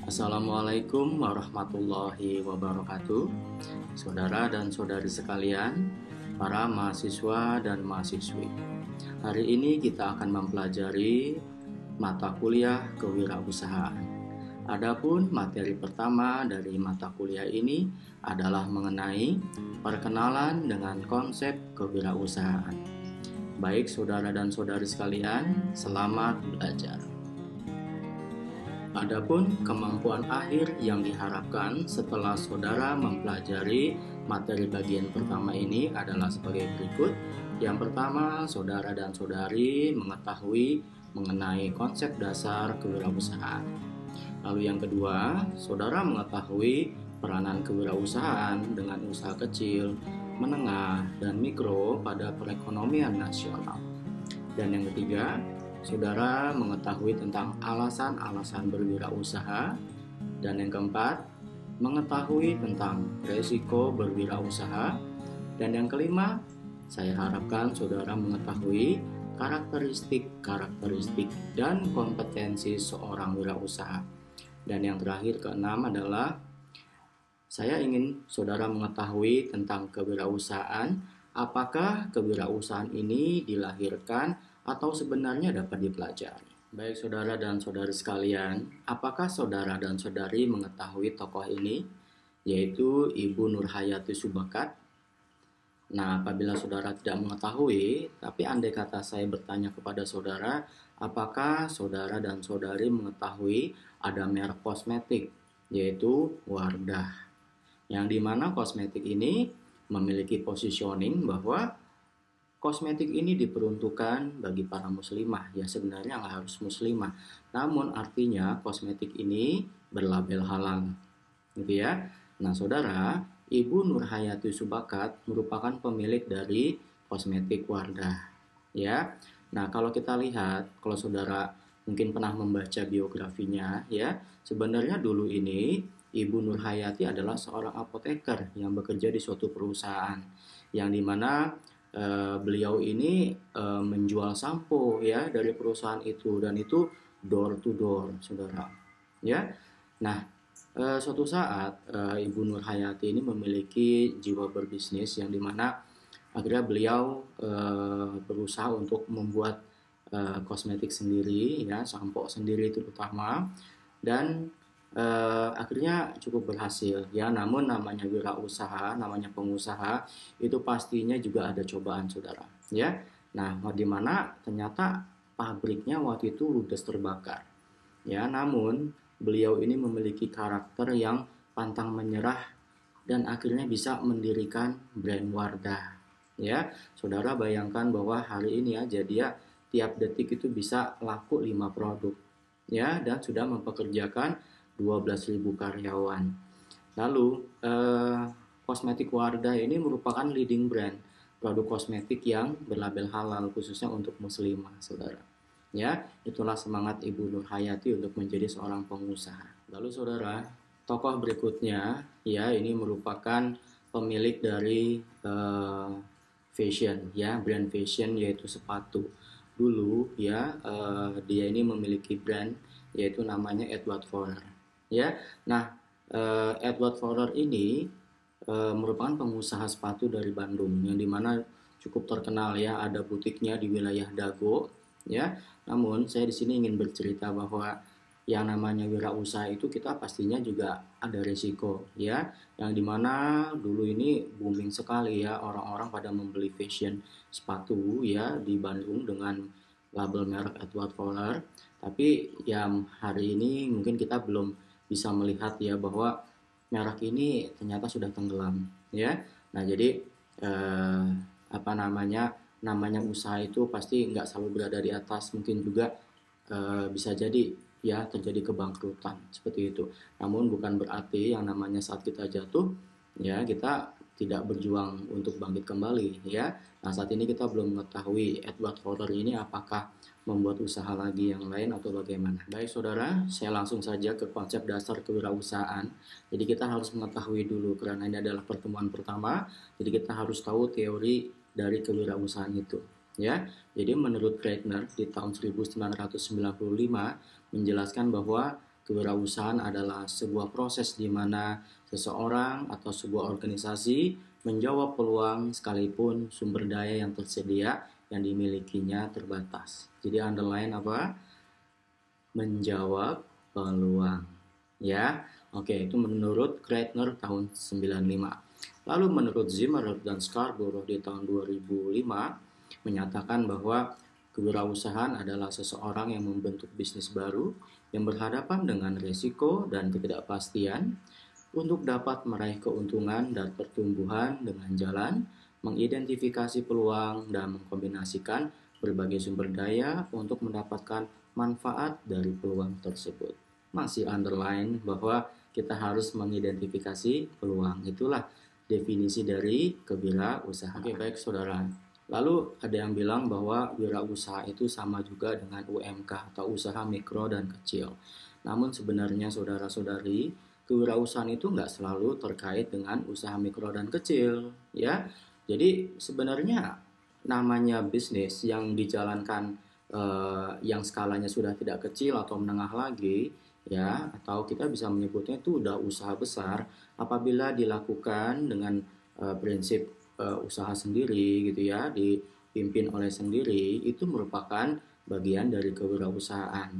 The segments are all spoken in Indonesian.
Assalamualaikum warahmatullahi wabarakatuh. Saudara dan saudari sekalian, para mahasiswa dan mahasiswi. Hari ini kita akan mempelajari mata kuliah kewirausahaan. Adapun materi pertama dari mata kuliah ini adalah mengenai perkenalan dengan konsep kewirausahaan. Baik saudara dan saudari sekalian, selamat belajar. Adapun kemampuan akhir yang diharapkan setelah saudara mempelajari materi bagian pertama ini adalah sebagai berikut. Yang pertama, saudara dan saudari mengetahui mengenai konsep dasar kewirausahaan. Lalu yang kedua, saudara mengetahui peranan kewirausahaan dengan usaha kecil, menengah, dan mikro pada perekonomian nasional. Dan yang ketiga, saudara mengetahui tentang alasan-alasan berwirausaha. Dan yang keempat, mengetahui tentang resiko berwirausaha. Dan yang kelima, saya harapkan saudara mengetahui karakteristik dan kompetensi seorang wirausaha. Dan yang terakhir, keenam adalah saya ingin saudara mengetahui tentang kewirausahaan. Apakah kewirausahaan ini dilahirkan atau sebenarnya dapat dipelajari? Baik saudara dan saudari sekalian, apakah saudara dan saudari mengetahui tokoh ini, yaitu Ibu Nurhayati Subakat? Nah, apabila saudara tidak mengetahui, tapi andai kata saya bertanya kepada saudara, apakah saudara dan saudari mengetahui ada merek kosmetik, yaitu Wardah, yang dimana kosmetik ini memiliki positioning bahwa kosmetik ini diperuntukkan bagi para muslimah. Ya sebenarnya nggak harus muslimah, namun artinya kosmetik ini berlabel halal, gitu ya. Nah saudara, Ibu Nurhayati Subakat merupakan pemilik dari kosmetik Wardah, ya. Nah kalau kita lihat, kalau saudara mungkin pernah membaca biografinya, ya sebenarnya dulu ini Ibu Nurhayati adalah seorang apoteker yang bekerja di suatu perusahaan, yang dimana beliau ini menjual sampo ya dari perusahaan itu, dan itu door to door, saudara. Ya, nah suatu saat Ibu Nurhayati ini memiliki jiwa berbisnis, yang dimana akhirnya beliau berusaha untuk membuat kosmetik sendiri, ya sampo sendiri terutama, dan akhirnya cukup berhasil ya. Namun namanya wirausaha, namanya pengusaha, itu pastinya juga ada cobaan saudara ya. Nah dimana ternyata pabriknya waktu itu ludes terbakar ya, namun beliau ini memiliki karakter yang pantang menyerah dan akhirnya bisa mendirikan brand Wardah ya. Saudara bayangkan bahwa hari ini aja dia tiap detik itu bisa laku 5 produk ya, dan sudah mempekerjakan 12.000 karyawan. Lalu kosmetik Wardah ini merupakan leading brand produk kosmetik yang berlabel halal khususnya untuk muslimah, saudara. Ya, itulah semangat Ibu Nurhayati untuk menjadi seorang pengusaha. Lalu saudara, tokoh berikutnya ya, ini merupakan pemilik dari fashion ya, brand fashion yaitu sepatu. Dulu ya dia ini memiliki brand yaitu namanya Edward Forer. Ya, nah Edward Forer ini merupakan pengusaha sepatu dari Bandung, yang dimana cukup terkenal ya, ada butiknya di wilayah Dago ya. Namun saya di sini ingin bercerita bahwa yang namanya wirausaha itu kita pastinya juga ada resiko ya, yang dimana dulu ini booming sekali ya, orang-orang pada membeli fashion sepatu ya di Bandung dengan label merek Edward Forer. Tapi yang hari ini mungkin kita belum bisa melihat ya bahwa merek ini ternyata sudah tenggelam ya. Nah jadi namanya usaha itu pasti nggak selalu berada di atas, mungkin juga bisa jadi ya terjadi kebangkrutan seperti itu. Namun bukan berarti yang namanya saat kita jatuh ya kita tidak berjuang untuk bangkit kembali ya. Nah saat ini kita belum mengetahui Edward Forer ini apakah membuat usaha lagi yang lain atau bagaimana. Baik saudara, saya langsung saja ke konsep dasar kewirausahaan. Jadi kita harus mengetahui dulu, karena ini adalah pertemuan pertama, jadi kita harus tahu teori dari kewirausahaan itu Ya, jadi menurut Kreitner di tahun 1995 menjelaskan bahwa kewirausahaan adalah sebuah proses di mana seseorang atau sebuah organisasi menjawab peluang sekalipun sumber daya yang tersedia yang dimilikinya terbatas. Jadi underline apa? Menjawab peluang. Ya, oke, itu menurut Kreitner tahun 95. Lalu menurut Zimmer dan Scarborough di tahun 2005 menyatakan bahwa kewirausahaan adalah seseorang yang membentuk bisnis baru yang berhadapan dengan risiko dan ketidakpastian untuk dapat meraih keuntungan dan pertumbuhan dengan jalan mengidentifikasi peluang dan mengkombinasikan berbagai sumber daya untuk mendapatkan manfaat dari peluang tersebut. Masih underline bahwa kita harus mengidentifikasi peluang. Itulah definisi dari kewirausahaan. Oke, baik saudara. Lalu ada yang bilang bahwa wirausaha itu sama juga dengan UMK atau usaha mikro dan kecil. Namun sebenarnya saudara-saudari, kewirausahaan itu nggak selalu terkait dengan usaha mikro dan kecil, ya. Jadi sebenarnya namanya bisnis yang dijalankan yang skalanya sudah tidak kecil atau menengah lagi, ya, atau kita bisa menyebutnya itu udah usaha besar apabila dilakukan dengan prinsip usaha sendiri gitu ya, dipimpin oleh sendiri, itu merupakan bagian dari kewirausahaan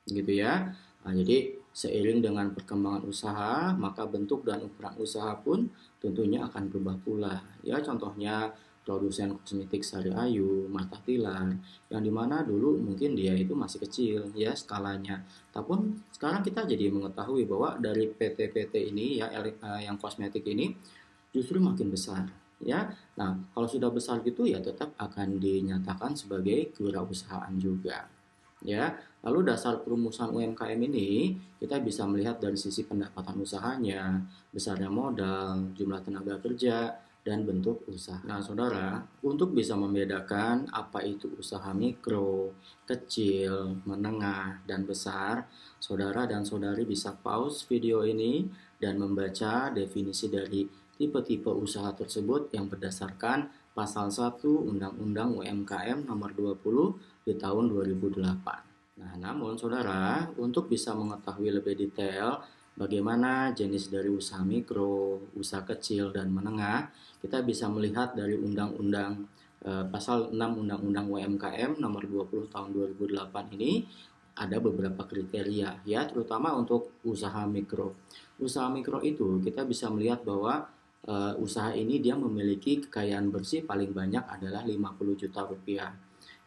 gitu ya. Nah, jadi seiring dengan perkembangan usaha maka bentuk dan ukuran usaha pun tentunya akan berubah pula ya. Contohnya produsen kosmetik Sari Ayu, Martha Tilar, yang dimana dulu mungkin dia itu masih kecil ya skalanya, tapi sekarang kita jadi mengetahui bahwa dari PT-PT ini ya, yang kosmetik ini justru makin besar ya. Nah, kalau sudah besar gitu ya tetap akan dinyatakan sebagai kewirausahaan juga. Ya, lalu dasar perumusan UMKM ini kita bisa melihat dari sisi pendapatan usahanya, besarnya modal, jumlah tenaga kerja, dan bentuk usaha. Nah, saudara, untuk bisa membedakan apa itu usaha mikro, kecil, menengah, dan besar, saudara dan saudari bisa pause video ini dan membaca definisi dari tipe-tipe usaha tersebut yang berdasarkan pasal 1 Undang-Undang UMKM nomor 20 di tahun 2008. Nah, namun saudara, untuk bisa mengetahui lebih detail bagaimana jenis dari usaha mikro, usaha kecil, dan menengah, kita bisa melihat dari Undang-Undang pasal 6 Undang-Undang UMKM nomor 20 tahun 2008 ini ada beberapa kriteria ya, terutama untuk usaha mikro. Usaha mikro itu kita bisa melihat bahwa usaha ini dia memiliki kekayaan bersih paling banyak adalah 50 juta rupiah.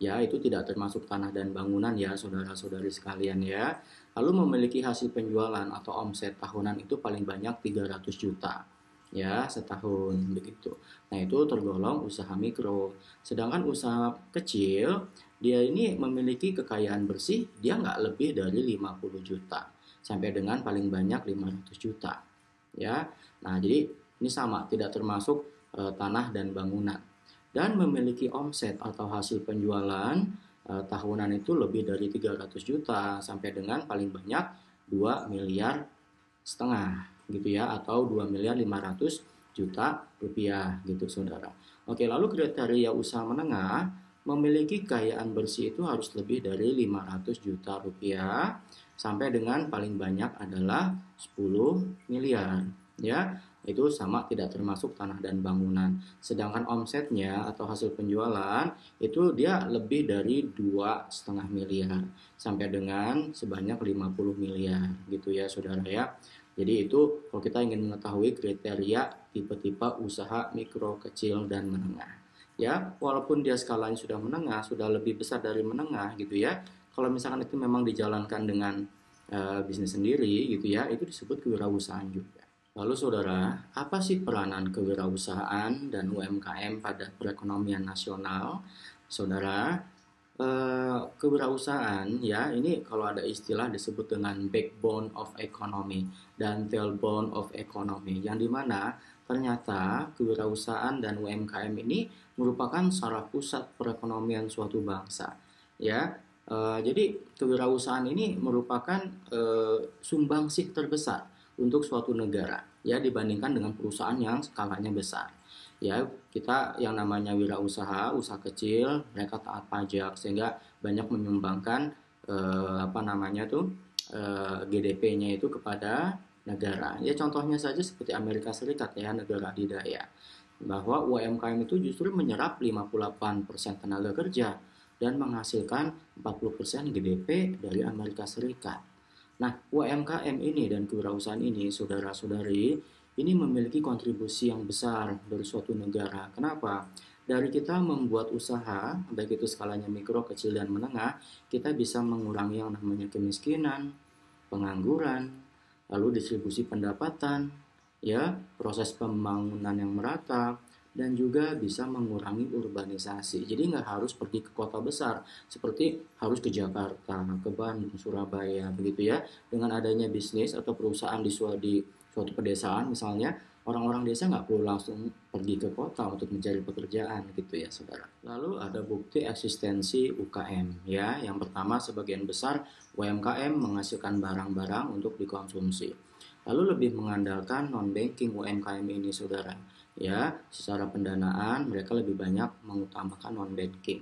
Ya, itu tidak termasuk tanah dan bangunan ya saudara-saudari sekalian ya. Lalu memiliki hasil penjualan atau omset tahunan itu paling banyak 300 juta ya setahun begitu. Nah, itu tergolong usaha mikro. Sedangkan usaha kecil dia ini memiliki kekayaan bersih dia nggak lebih dari 50 juta sampai dengan paling banyak 500 juta ya. Nah, jadi ini sama, tidak termasuk tanah dan bangunan. Dan memiliki omset atau hasil penjualan tahunan itu lebih dari 300 juta sampai dengan paling banyak 2 miliar setengah gitu ya, atau 2 miliar 500 juta rupiah gitu saudara. Oke, lalu kriteria usaha menengah memiliki kekayaan bersih itu harus lebih dari 500 juta rupiah sampai dengan paling banyak adalah 10 miliar ya. Itu sama, tidak termasuk tanah dan bangunan. Sedangkan omsetnya atau hasil penjualan itu dia lebih dari 2,5 miliar sampai dengan sebanyak 50 miliar gitu ya saudara ya. Jadi itu kalau kita ingin mengetahui kriteria tipe-tipe usaha mikro, kecil, dan menengah. Ya, walaupun dia skalanya sudah menengah, sudah lebih besar dari menengah gitu ya. Kalau misalkan itu memang dijalankan dengan bisnis sendiri gitu ya, itu disebut kewirausahaan juga. Lalu saudara, apa sih peranan kewirausahaan dan UMKM pada perekonomian nasional? Saudara, kewirausahaan ya ini kalau ada istilah disebut dengan backbone of economy dan tailbone of economy, yang dimana ternyata kewirausahaan dan UMKM ini merupakan saraf pusat perekonomian suatu bangsa ya. Jadi kewirausahaan ini merupakan sumbangsih terbesar untuk suatu negara ya dibandingkan dengan perusahaan yang skalanya besar. Ya, kita yang namanya wirausaha, usaha kecil, mereka taat pajak sehingga banyak menyumbangkan GDP-nya itu kepada negara. Ya contohnya saja seperti Amerika Serikat ya, negara adidaya. Bahwa UMKM itu justru menyerap 58% tenaga kerja dan menghasilkan 40% GDP dari Amerika Serikat. Nah, UMKM ini dan kewirausahaan ini, saudara-saudari, ini memiliki kontribusi yang besar dari suatu negara. Kenapa? Dari kita membuat usaha, baik itu skalanya mikro, kecil, dan menengah, kita bisa mengurangi yang namanya kemiskinan, pengangguran, lalu distribusi pendapatan, ya, proses pembangunan yang merata, dan juga bisa mengurangi urbanisasi. Jadi nggak harus pergi ke kota besar, seperti harus ke Jakarta, ke Bandung, Surabaya, begitu ya. Dengan adanya bisnis atau perusahaan di suatu pedesaan misalnya, orang-orang desa nggak perlu langsung pergi ke kota untuk mencari pekerjaan gitu ya saudara. Lalu ada bukti eksistensi UKM ya. Yang pertama, sebagian besar UMKM menghasilkan barang-barang untuk dikonsumsi. Lalu lebih mengandalkan non-banking UMKM ini saudara. Ya, secara pendanaan mereka lebih banyak mengutamakan non-banking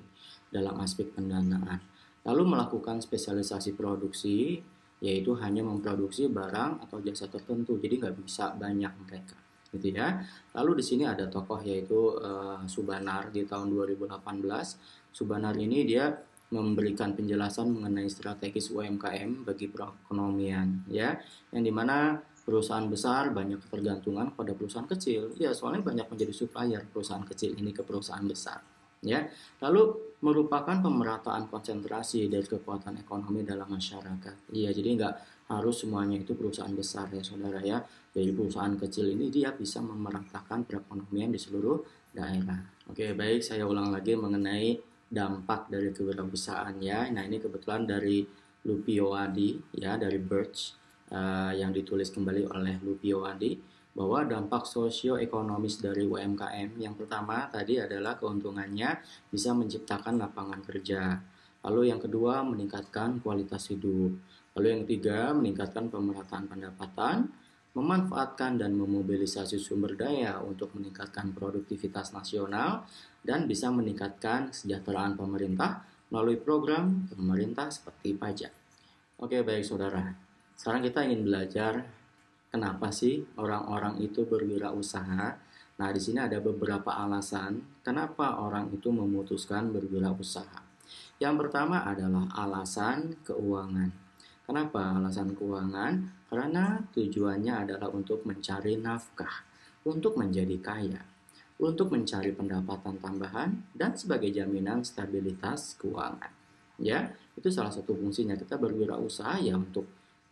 dalam aspek pendanaan. Lalu melakukan spesialisasi produksi, yaitu hanya memproduksi barang atau jasa tertentu, jadi nggak bisa banyak mereka, gitu ya. Lalu di sini ada tokoh yaitu Subanar di tahun 2018. Subanar ini dia memberikan penjelasan mengenai strategis UMKM bagi perekonomian, ya, yang dimana perusahaan besar banyak ketergantungan pada perusahaan kecil. Ya, soalnya banyak menjadi supplier perusahaan kecil ini ke perusahaan besar. Ya, lalu merupakan pemerataan konsentrasi dari kekuatan ekonomi dalam masyarakat. Iya, jadi nggak harus semuanya itu perusahaan besar ya saudara ya. Jadi perusahaan kecil ini dia bisa memeratakan perekonomian di seluruh daerah. Oke, baik, saya ulang lagi mengenai dampak dari kewirausahaan ya. Nah, ini kebetulan dari Lupio Adi ya, dari Birch. Yang ditulis kembali oleh Lupio Adi, bahwa dampak sosioekonomis dari UMKM yang pertama tadi adalah keuntungannya bisa menciptakan lapangan kerja. Lalu yang kedua, meningkatkan kualitas hidup. Lalu yang ketiga, meningkatkan pemerataan pendapatan, memanfaatkan dan memobilisasi sumber daya untuk meningkatkan produktivitas nasional, dan bisa meningkatkan kesejahteraan pemerintah melalui program pemerintah seperti pajak. Oke, baik saudara. Sekarang kita ingin belajar kenapa sih orang-orang itu berwirausaha. Nah, di sini ada beberapa alasan kenapa orang itu memutuskan berwirausaha. Yang pertama adalah alasan keuangan. Kenapa alasan keuangan? Karena tujuannya adalah untuk mencari nafkah, untuk menjadi kaya, untuk mencari pendapatan tambahan, dan sebagai jaminan stabilitas keuangan. Ya, itu salah satu fungsinya kita berwirausaha ya untuk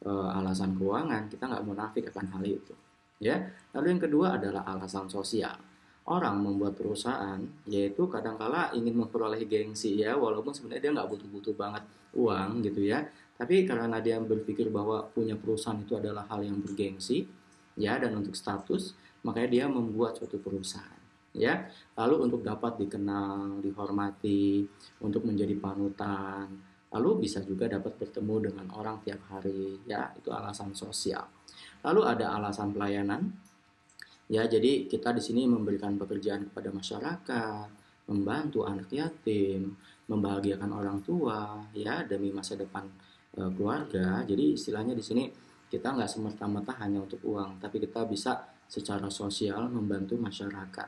alasan keuangan, kita nggak munafik akan hal itu ya. Lalu yang kedua adalah alasan sosial. Orang membuat perusahaan yaitu kadangkala ingin memperoleh gengsi ya, walaupun sebenarnya dia nggak butuh-butuh banget uang gitu ya, tapi karena dia berpikir bahwa punya perusahaan itu adalah hal yang bergengsi ya, dan untuk status, makanya dia membuat suatu perusahaan ya. Lalu untuk dapat dikenal, dihormati, untuk menjadi panutan, lalu bisa juga dapat bertemu dengan orang tiap hari, ya, itu alasan sosial. Lalu ada alasan pelayanan, ya, jadi kita di sini memberikan pekerjaan kepada masyarakat, membantu anak yatim, membahagiakan orang tua, ya, demi masa depan keluarga. Jadi istilahnya di sini kita nggak semerta-merta hanya untuk uang, tapi kita bisa secara sosial membantu masyarakat,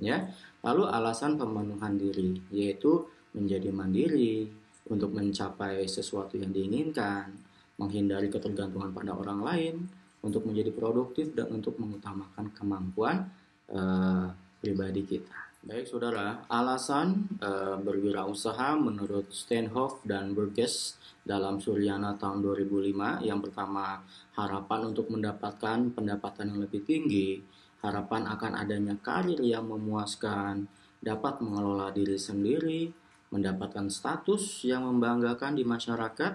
ya. Lalu alasan pemenuhan diri, yaitu menjadi mandiri, untuk mencapai sesuatu yang diinginkan, menghindari ketergantungan pada orang lain, untuk menjadi produktif, dan untuk mengutamakan kemampuan pribadi kita. Baik saudara, alasan berwirausaha menurut Steinhoff dan Burgess dalam Suryana tahun 2005, yang pertama, harapan untuk mendapatkan pendapatan yang lebih tinggi, harapan akan adanya karir yang memuaskan, dapat mengelola diri sendiri, mendapatkan status yang membanggakan di masyarakat,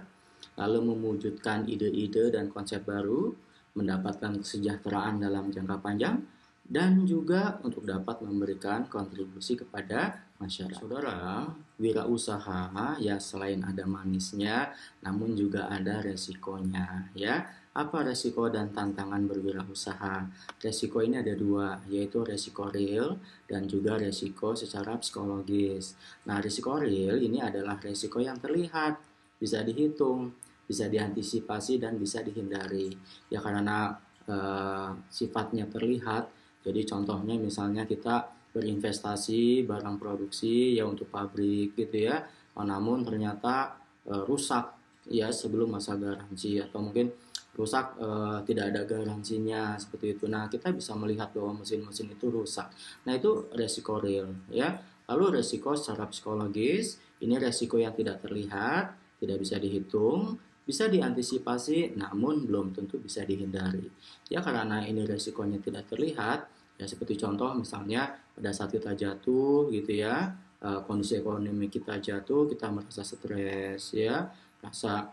lalu mewujudkan ide-ide dan konsep baru, mendapatkan kesejahteraan dalam jangka panjang, dan juga untuk dapat memberikan kontribusi kepada masyarakat. Saudara, wirausaha ya selain ada manisnya, namun juga ada resikonya ya. Apa resiko dan tantangan berwirausaha? Resiko ini ada dua, yaitu resiko real dan juga resiko secara psikologis. Nah, resiko real ini adalah resiko yang terlihat, bisa dihitung, bisa diantisipasi dan bisa dihindari. Ya karena sifatnya terlihat, jadi contohnya misalnya kita berinvestasi barang produksi ya untuk pabrik gitu ya, namun ternyata rusak ya sebelum masa garansi, atau mungkin rusak tidak ada garansinya seperti itu. Nah, kita bisa melihat bahwa mesin-mesin itu rusak. Nah, itu resiko real ya. Lalu resiko secara psikologis, ini resiko yang tidak terlihat, tidak bisa dihitung, bisa diantisipasi namun belum tentu bisa dihindari. Ya karena ini resikonya tidak terlihat, ya seperti contoh misalnya pada saat kita jatuh gitu ya, kondisi ekonomi kita jatuh, kita merasa stres ya, rasa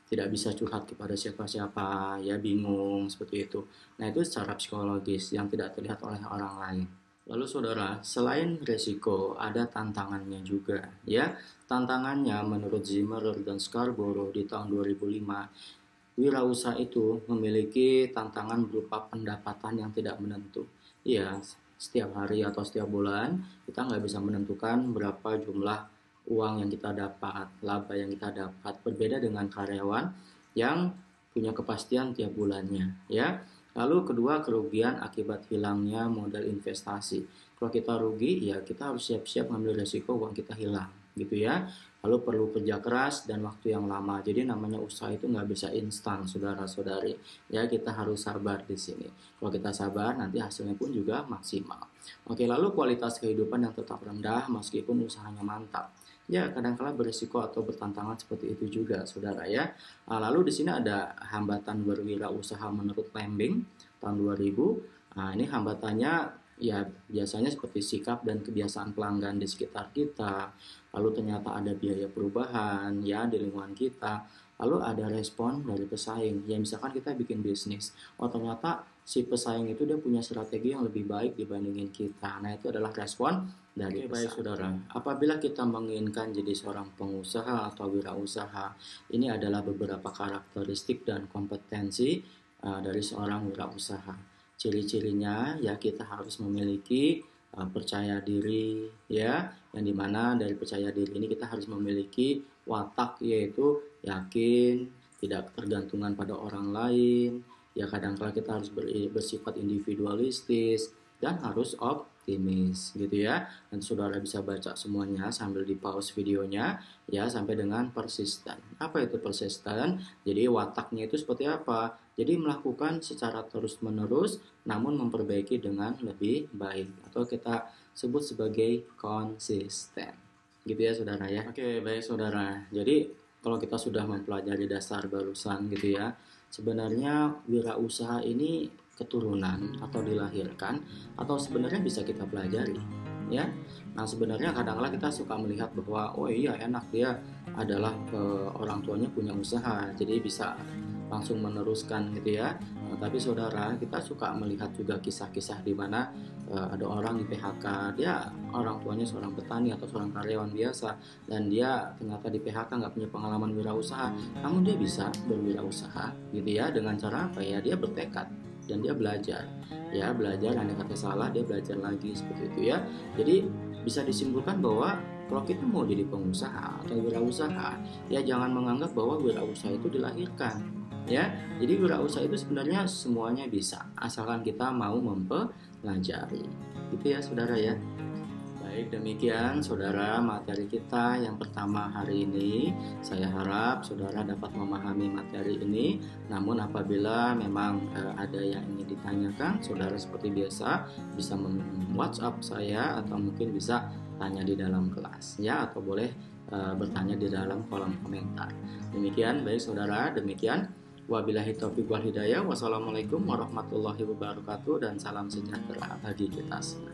tidak bisa curhat kepada siapa-siapa ya, bingung seperti itu. Nah, itu secara psikologis yang tidak terlihat oleh orang lain. Lalu saudara, selain resiko ada tantangannya juga ya. Tantangannya menurut Zimmerer dan Scarborough di tahun 2005, wirausaha itu memiliki tantangan berupa pendapatan yang tidak menentu. Iya, setiap hari atau setiap bulan kita nggak bisa menentukan berapa jumlah uang yang kita dapat, laba yang kita dapat. Berbeda dengan karyawan yang punya kepastian tiap bulannya, ya. Lalu kedua, kerugian akibat hilangnya modal investasi. Kalau kita rugi, ya kita harus siap-siap ngambil resiko uang kita hilang, gitu ya. Lalu perlu kerja keras dan waktu yang lama. Jadi namanya usaha itu nggak bisa instan, saudara-saudari. Ya, kita harus sabar di sini. Kalau kita sabar, nanti hasilnya pun juga maksimal. Oke, lalu kualitas kehidupan yang tetap rendah meskipun usahanya mantap. Ya, kadang-kala berisiko atau bertantangan seperti itu juga, saudara ya. Lalu di sini ada hambatan berwirausaha menurut Lembing tahun 2000. Ini hambatannya ya biasanya seperti sikap dan kebiasaan pelanggan di sekitar kita. Lalu ternyata ada biaya perubahan ya di lingkungan kita. Lalu ada respon dari pesaing. Ya misalkan kita bikin bisnis, oh ternyata si pesaing itu dia punya strategi yang lebih baik dibandingin kita. Nah, itu adalah respon dari pesaing. Baik saudara, apabila kita menginginkan jadi seorang pengusaha atau wirausaha, ini adalah beberapa karakteristik dan kompetensi dari seorang wirausaha. Ciri-cirinya ya kita harus memiliki percaya diri ya, yang dimana dari percaya diri ini kita harus memiliki watak, yaitu yakin, tidak tergantungan pada orang lain ya, kadang-kala kita harus bersifat individualistis dan harus optimis gitu ya. Nanti saudara bisa baca semuanya sambil di pause videonya ya, sampai dengan persisten. Apa itu persisten? Jadi wataknya itu seperti apa? Jadi melakukan secara terus-menerus namun memperbaiki dengan lebih baik, atau kita sebut sebagai konsisten. Gitu ya saudara ya. Oke, baik saudara. Jadi kalau kita sudah mempelajari dasar barusan gitu ya, sebenarnya wirausaha ini keturunan atau dilahirkan atau sebenarnya bisa kita pelajari ya. Nah, sebenarnya kadang-kadang kita suka melihat bahwa oh iya enak, dia adalah orang tuanya punya usaha jadi bisa langsung meneruskan gitu ya. Tapi saudara, kita suka melihat juga kisah-kisah di mana ada orang di PHK, dia orang tuanya seorang petani atau seorang karyawan biasa, dan dia ternyata di PHK nggak punya pengalaman wirausaha, namun dia bisa berwirausaha gitu ya. Dengan cara apa ya? Dia bertekad dan dia belajar ya, belajar, andai kata salah dia belajar lagi seperti itu ya. Jadi bisa disimpulkan bahwa kalau kita mau jadi pengusaha atau wirausaha, ya jangan menganggap bahwa wirausaha itu dilahirkan ya. Jadi wirausaha itu sebenarnya semuanya bisa asalkan kita mau mempelajari gitu ya saudara ya. Baik, demikian saudara materi kita yang pertama hari ini. Saya harap saudara dapat memahami materi ini. Namun apabila memang ada yang ingin ditanyakan, saudara seperti biasa bisa WhatsApp saya atau mungkin bisa tanya di dalam kelas ya, atau boleh bertanya di dalam kolom komentar. Demikian baik saudara, demikian. Wabillahi taufiq wal hidayah. Wassalamualaikum warahmatullahi wabarakatuh, dan salam sejahtera bagi kita semua.